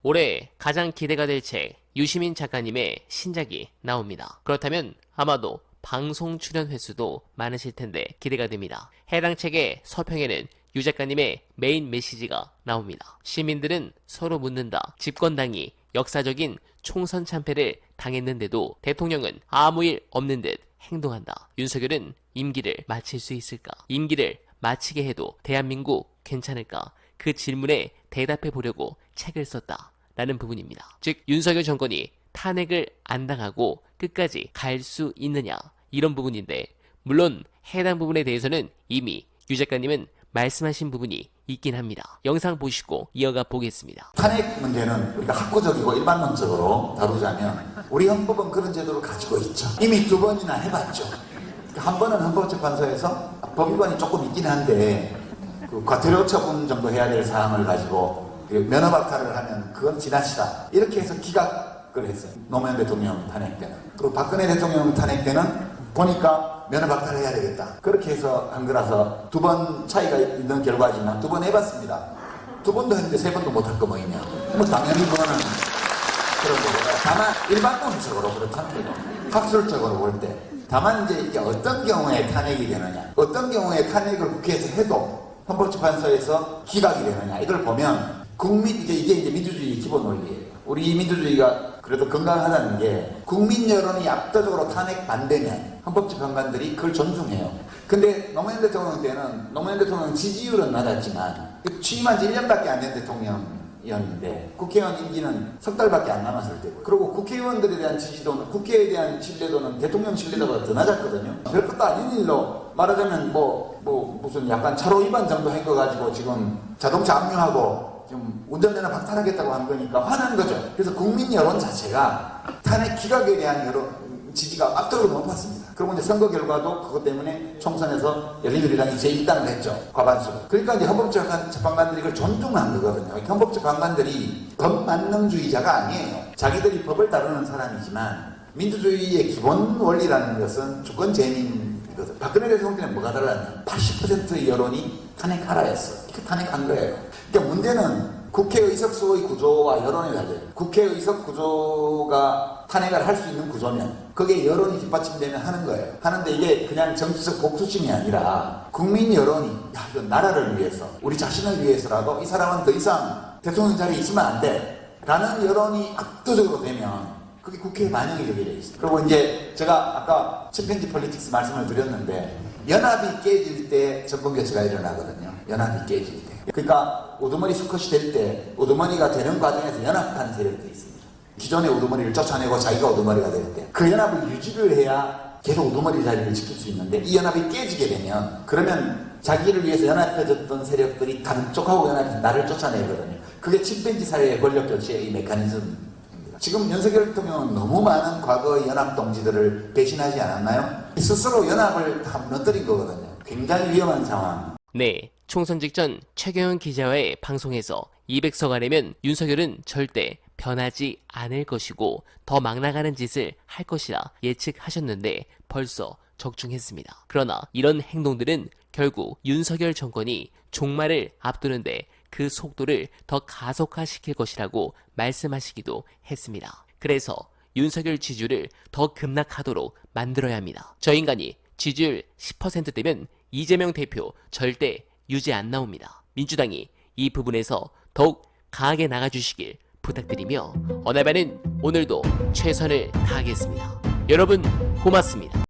올해 가장 기대가 될 책 유시민 작가님의 신작이 나옵니다. 그렇다면 아마도 방송 출연 횟수도 많으실 텐데 기대가 됩니다. 해당 책의 서평에는 유 작가님의 메인 메시지가 나옵니다. 시민들은 서로 묻는다. 집권당이 역사적인 총선 참패를 당했는데도 대통령은 아무 일 없는 듯 행동한다. 윤석열은 임기를 마칠 수 있을까? 임기를 마치게 해도 대한민국 괜찮을까? 그 질문에 대답해 보려고 책을 썼다. 라는 부분입니다. 즉 윤석열 정권이 탄핵을 안 당하고 끝까지 갈 수 있느냐 이런 부분인데, 물론 해당 부분에 대해서는 이미 유 작가님은 말씀하신 부분이 있긴 합니다. 영상 보시고 이어가 보겠습니다. 탄핵 문제는 우리가 학구적이고 일반론적으로 다루자면 우리 헌법은 그런 제도를 가지고 있죠. 이미 2번이나 해봤죠. 한 번은 헌법재판소에서 법위반이 조금 있긴 한데 그 과태료 처분 정도 해야 될 사항을 가지고 면허박탈을 하면 그건 지나치다 이렇게 해서 기각을 했어요. 노무현 대통령 탄핵 때는. 그리고 박근혜 대통령 탄핵 때는 보니까 면허박탈을 해야 되겠다 그렇게 해서 한 거라서 2번 차이가 있는 결과지만 2번 해봤습니다. 2번도 했는데 3번도 못할 거 뭐이냐. 뭐 당연히 그거는 그런 거고, 다만 일반론적으로 그렇다는 거죠. 학술적으로 볼 때. 다만 이제 이게 어떤 경우에 탄핵이 되느냐, 어떤 경우에 탄핵을 국회에서 해도 헌법재판소에서 기각이 되느냐, 이걸 보면 이게 민주주의 기본 원리예요. 우리 민주주의가 그래도 건강하다는 게 국민 여론이 압도적으로 탄핵 반대면 헌법재판관들이 그걸 존중해요. 근데 노무현 대통령 때는 노무현 대통령 지지율은 낮았지만 취임한 지 1년밖에 안 된 대통령이었는데 국회의원 임기는 석 달밖에 안 남았을 때고, 그리고 국회의원들에 대한 지지도는, 국회에 대한 신뢰도는 대통령 신뢰도보다 더 낮았거든요. 별것도 아닌 일로 말하자면 무슨 약간 차로 위반 정도 한 거 가지고 지금 자동차 압류하고 좀 운전면허 박탈하겠다고 한 거니까 화난 거죠. 그래서 국민 여론 자체가 탄핵 기각에 대한 지지가 압도적으로 높았습니다. 그리고 이제 선거 결과도 그것 때문에 총선에서 열린우리당이 제1당을 했죠. 과반수로. 그러니까 이제 헌법재판관들이 이걸 존중한 거거든요. 헌법재판관들이 법만능주의자가 아니에요. 자기들이 법을 다루는 사람이지만 민주주의의 기본 원리라는 것은 주권 재민이거든. 박근혜 대통령은 뭐가 달랐냐. 80%의 여론이 탄핵하라였어. 이거 탄핵한 거예요. 그러니까 문제는 국회 의석수의 구조와 여론의 달라요. 국회 의석 구조가 탄핵을 할 수 있는 구조면 거기에 여론이 뒷받침되면 하는 거예요. 하는데 이게 그냥 정치적 복수심이 아니라 국민 여론이 이거 나라를 위해서, 우리 자신을 위해서라도 이 사람은 더 이상 대통령 자리에 있으면 안 돼 라는 여론이 압도적으로 되면 그게 국회에 반영이 되게 돼 있어요. 그리고 이제 제가 아까 침팬지 폴리틱스 말씀을 드렸는데, 연합이 깨질 때 정권교체가 일어나거든요. 연합이 깨질 때. 그러니까 우두머리 수컷이 될 때 우두머리가 되는 과정에서 연합하는 세력도 있습니다. 기존의 우두머리를 쫓아내고 자기가 우두머리가 될 때 그 연합을 유지를 해야 계속 우두머리 자리를 지킬 수 있는데, 이 연합이 깨지게 되면 그러면 자기를 위해서 연합해졌던 세력들이 단쪽하고 연합해서 나를 쫓아내거든요. 그게 침팬지 사회의 권력 교체의 이 메커니즘입니다. 지금 윤석열 대통령은 너무 많은 과거의 연합 동지들을 배신하지 않았나요? 스스로 연합을 다 무너뜨린 거거든요. 굉장히 위험한 상황. 네, 총선 직전 최경영 기자와의 방송에서 200석 안에면 윤석열은 절대 변하지 않을 것이고 더 막 나가는 짓을 할 것이라 예측하셨는데 벌써 적중했습니다. 그러나 이런 행동들은 결국 윤석열 정권이 종말을 앞두는데 그 속도를 더 가속화시킬 것이라고 말씀하시기도 했습니다. 그래서 윤석열 지지율을 더 급락하도록 만들어야 합니다. 저 인간이 지지율 10%대면 이재명 대표 절대 유지 안 나옵니다. 민주당이 이 부분에서 더욱 강하게 나가주시길 부탁드리며, 어나바는 오늘도 최선을 다하겠습니다. 여러분 고맙습니다.